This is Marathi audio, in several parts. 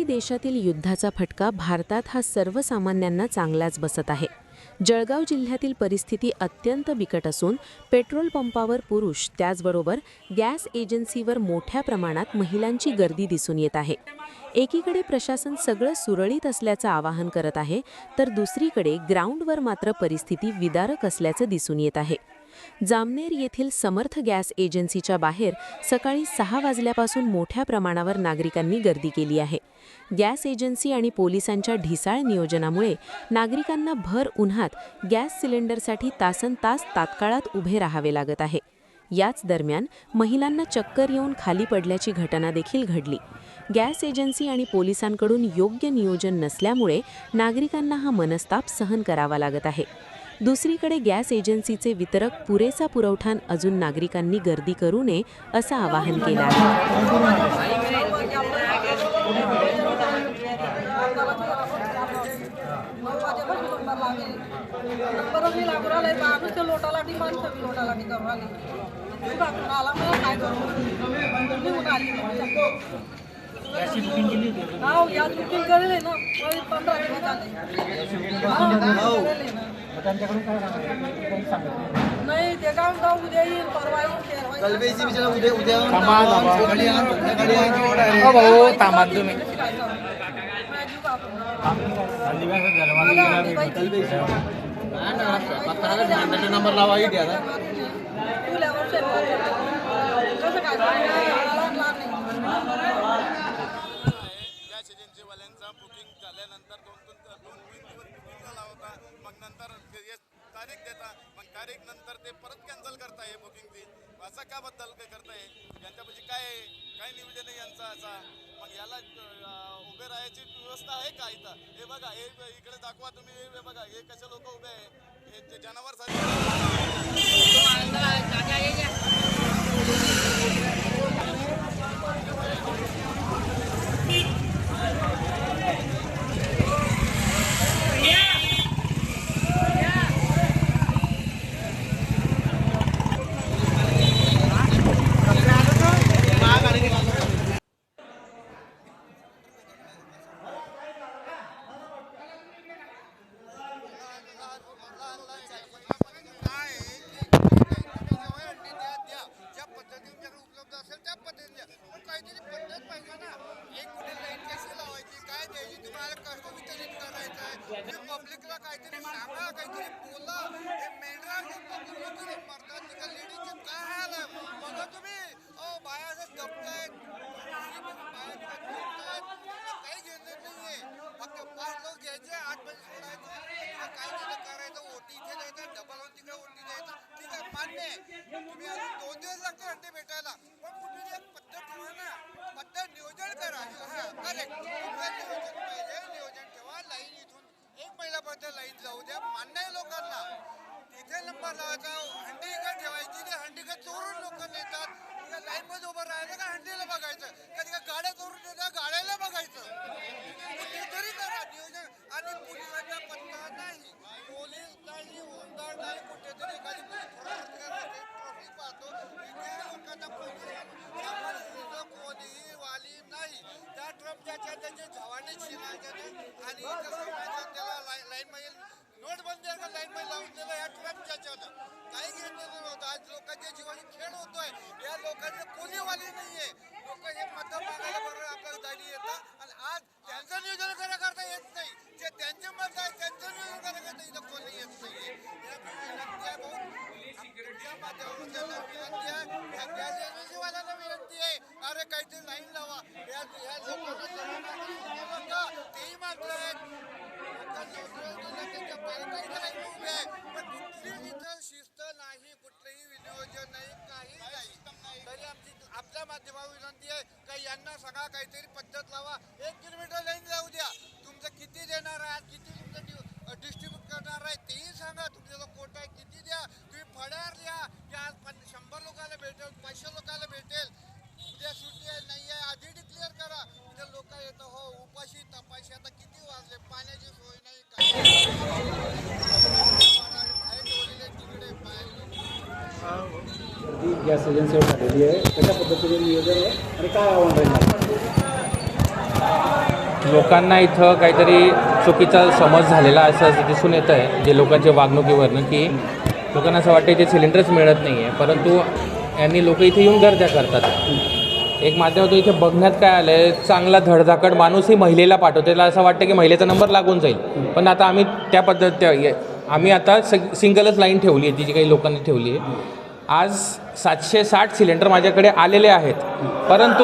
देशातील युद्धाचा फटका भारतात हा सर्वसामान्यांना चांगलाच बसत आहे। जळगाव जिल्ह्यातील परिस्थिती अत्यंत बिकट असून पेट्रोल पंपावर पुरुष त्याचबरोबर गॅस एजन्सीवर मोठ्या प्रमाणात महिलांची गर्दी दिसून येत आहे। एकीकडे प्रशासन सगळं सुरळीत असल्याचं आवाहन करत आहे, तर दुसरीकडे ग्राउंडवर मात्र परिस्थिती विदारक असल्याचं दिसून येत आहे। जामनेर येथील समर्थ गॅस एजन्सीच्या बाहेर सकाळी 6 वाजल्यापासून मोठ्या प्रमाणावर नागरिकांनी गर्दी केली आहे। गॅस एजन्सी आणि पोलिसांच्या ढिसाळ नियोजनामुळे नागरिकांना भर उन्हात गॅस सिलेंडरसाठी तासनतास तात्काळात उभे राहावे लागत आहे। याच दरम्यान महिलांना चक्कर येऊन खाली पडल्याची घटना देखील घडली। गॅस एजन्सी आणि पोलिसांकडून योग्य नियोजन नसल्यामुळे नागरिकांना हा मनस्ताप सहन करावा लागत आहे। दुसरीकडे गॅस एजन्सीचे वितरक पुरेसा पुरवठा अजून नागरिकांनी गर्दी करू नये असं आवाहन केलं आहे। नाही ते काम का उद्या येईल परवा येईल कलबेची बिचारा उद्या भाऊ थांबा तुम्ही नंबर लावा द्या बुकिंग झाल्यानंतर दोन होता, मग नंतर तारीख देता, मग तारीख नंतर ते परत कॅन्सल करताय बुकिंग ती असं का बद्दल करताय? यांच्यापाशी काय नियोजन आहे यांचा असा? मग याला उभे राहायची व्यवस्था आहे का इथं? हे बघा, हे इकडे दाखवा तुम्ही, हे बघा हे कसे लोक उभे आहे, हे जनावर पब्लिकला काहीतरी सांगा, काहीतरी बोला। हे मेंढरा मरतात तिकडे लेडीजचे काय हाल आहे बघा तुम्ही। बायाचं दबतायत, काही घेणं नाहीये, फक्त 5 लोक घ्यायचे, 8 पैसे सोडायचं, काय तिला करायचं, ओटी इथे द्यायचं, डबल होऊन तिकडे ओटी द्यायचं, ठीक आहे मान्य आहे। तुम्ही अजून 2 दिवस लागतो अंडे भेटायला, पण कुठे एक पद्धत ठेवा ना, पद्धत नियोजन करा। हा करेक्ट, नियोजन पाहिजे, नियोजन ठेवा। लाईन इथून 1 महिन्यापर्यंत लाईन जाऊ द्या, मान्य आहे लोकांना। तिथे नंबर लावायचा, हंडी इकडे ठेवायची, ते हंडी इकडे चोरून लोक नेतात, लाईन मध्ये उभं राहायचं का हंडीला बघायचं, का गाड्या चोरून नेतात गाड्याला बघायचं, कुठेतरी करा नियोजन। आणि पोलिसांचा पत्ता नाही, पोलीस नाही, होमगार्ड नाही, कुठेतरी एखादी ट्रॉफिक पाहतो, इथे लोकांना कोणीही वाली नाही। त्या ट्रम्पच्या त्याचे झवाने शिरायचे आणि त्याला लाईन मध्ये नोटबंदी लाईन मध्ये लावून दिलं या ट्रम्पच्या काही घेतलं नव्हतं। आज लोकांच्या जीवाची खेळ होतोय, या लोकांना कोणी वाली नाहीये। लोक हे मत मागायला बरोबर आपल्याला दाडी येतात आणि आज त्यांचं नियोजन करता येत नाही, जे त्यांचे मत आहे त्यांचं नियोजन करता इथं कोणी येत नाहीये। या विनंती आहे भाऊ, तुमच्या माध्यमातून त्यांना विनंती आहे, या गॅस एजन्सीवाल्यांना विनंती आहे, अरे काहीतरी लाईन लावा। या लोकांना तेही मात्र आहेत, शिस्त नाही, कुठलंही नियोजन नाही, काही नाही। तरी आमची आपल्या माध्यमावर विनंती आहे का यांना सगळा काहीतरी पद्धत लावा। 1 किलोमीटर लाईन जाऊ द्या, तुमचं किती देणार आहे, किती तुमचं डिस्ट्रीब्यूट करणार आहे तेही सांगा, तुमचा कोटा आहे किती द्या, तुम्ही फळ्यावर द्या की आज 100 लोकांना भेटेल, 500 लोकांना भेटेल, उद्या सुट्टी आहे नाही आहे आधी डिक्लेअर करा। इथे लोक येतं हो उपाशी तपाशी, आता किती वाजले, पाण्याची सोय नाही, गॅस एजन्सीवर झालेली आहे, कशा पद्धतीने नियोजन आहे आणि काय आव्हान राहील? लोकांना इथं काहीतरी चुकीचा समज झालेला असं दिसून येतं आहे जे लोकांच्या वागणुकीवरनं की लोकांना असं वाटतं इथे सिलेंडरच मिळत नाही आहे, परंतु यांनी लोक इथे येऊन गर्द्या करतात. एक माध्यमातून इथे बघण्यात काय आलं आहे, चांगला धडधाकड माणूसही महिलेला पाठवतो, त्याला असं वाटतं की महिलेचा नंबर लागून जाईल. पण आता आम्ही त्या पद्धती आम्ही आता सिंगलच लाईन ठेवली आहे, ती जी काही लोकांनी ठेवली आहे. आज 760 सिलेंडर माझ्याकडे आलेले आहेत, परंतु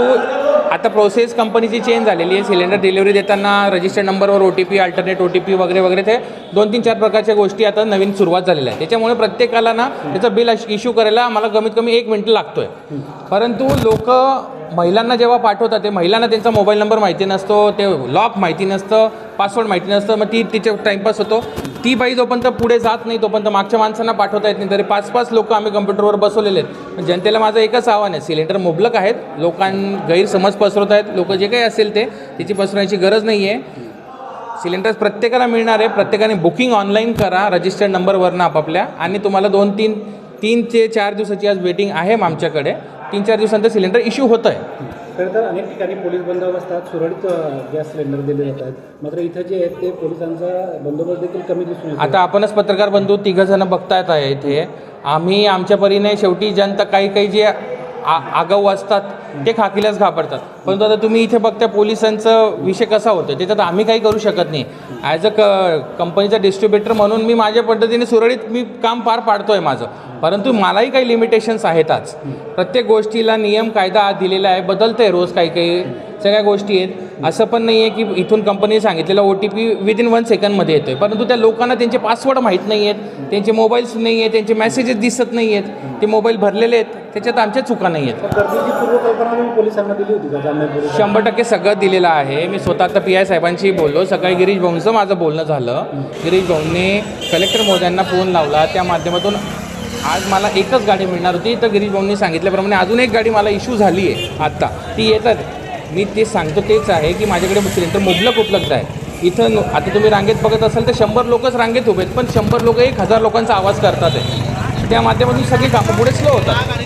आता प्रोसेस कंपनीची चेंज झालेली आहे. सिलेंडर डिलिव्हरी देताना रजिस्टर्ड नंबरवर OTP, अल्टरनेट OTP वगैरे वगैरे ते 2-3-4 प्रकारच्या गोष्टी आता नवीन सुरुवात झालेल्या आहे. त्याच्यामुळे प्रत्येकाला ना त्याचं बिल इश्यू करायला आम्हाला कमीत कमी 1 मिनिट लागतो आहे. परंतु लोक महिलांना जेव्हा पाठवतात ते महिलांना त्यांचा मोबाईल नंबर माहिती नसतो, ते लॉक माहिती नसतं, पासवर्ड माहिती नसतं, मग तिचे टाईमपास होतो. ती बाई जोपर्यंत पुढे जात नाही तोपर्यंत मागच्या माणसांना पाठवता येत नाही. तरी 5-5 लोक आम्ही कम्प्युटरवर बसवलेले आहेत. जनतेला माझं एकच आव्हान आहे, सिलेंडर मुबलक आहेत, गैरसमज पसरवत आहेत लोक, जे काही असेल ते त्याची पसरवण्याची गरज नाही आहे. सिलेंडर प्रत्येकाला मिळणार आहे. प्रत्येकाने बुकिंग ऑनलाईन करा रजिस्टर्ड नंबरवरनं आपापल्या, आणि तुम्हाला 3 ते 4 दिवसाची आज वेटिंग आहे आमच्याकडे. 3-4 दिवसांचं सिलेंडर इश्यू होतं आहे. खरं तर अनेक ठिकाणी पोलीस बंदोबस्तात सुरळीत गॅस सिलेंडर दिले जात आहेत, मात्र इथं जे आहेत ते पोलिसांचा बंदोबस्त देखील कमी दिसून येतो. आता आपणच पत्रकार बंधू 3 जण बघतायत आहे इथे. आम्ही आमच्या परीने शेवटी जनता काही जे आगाऊ असतात ते खाकीलाच घाबरतात. परंतु आता तुम्ही इथे बघता पोलिसांचा विषय कसा होतो, त्याच्यात आम्ही काही करू शकत नाही. ॲज कंपनीचा डिस्ट्रीब्युटर म्हणून मी माझ्या पद्धतीने सुरळीत मी काम पार पाडतो आहे माझं, परंतु मलाही काही लिमिटेशन्स आहेत. आज प्रत्येक गोष्टीला नियम कायदा दिलेला आहे, बदलतं आहे रोज काही सगळ्या गोष्टी आहेत. असं पण नाही आहे की इथून कंपनीने सांगितलेला OTP विदिन 1 सेकंडमध्ये येतो आहे, परंतु त्या लोकांना त्यांचे पासवर्ड माहीत नाही आहेत, त्यांचे मोबाईल्स नाही आहेत, त्यांचे मेसेजेस दिसत नाही आहेत, ते मोबाईल भरलेले आहेत, त्याच्यात आमच्या चुका नाही आहेत. गर्दीची पूर्वकल्पना तुम्ही पोलिसांना दिली होती का जामनेर? 100% सगळं दिलेलं आहे. मी स्वतः आता PI साहेबांशी बोललो. सकाळी गिरीश भाऊंचं माझं बोलणं झालं. गिरीश भाऊंनी कलेक्टर महोदयांना फोन लावला, त्या माध्यमातून आज मला एकच गाडी मिळणार होती, तर गिरीश भाऊंनी सांगितल्याप्रमाणे अजून एक गाडी मला इश्यू झाली आहे आत्ता, ती येतात. मी ते सांगतो तेच आहे की माझ्याकडे सिलेंडर मुबलक उपलब्ध आहे. इथं आता तुम्ही रांगेत बघत असाल तर 100 लोकच रांगेत उभे आहेत, पण 100 लोक 1000 लोकांचा आवाज करतात आहे. त्या माध्यमातून सगळी कामं पुढे स्लो होतात.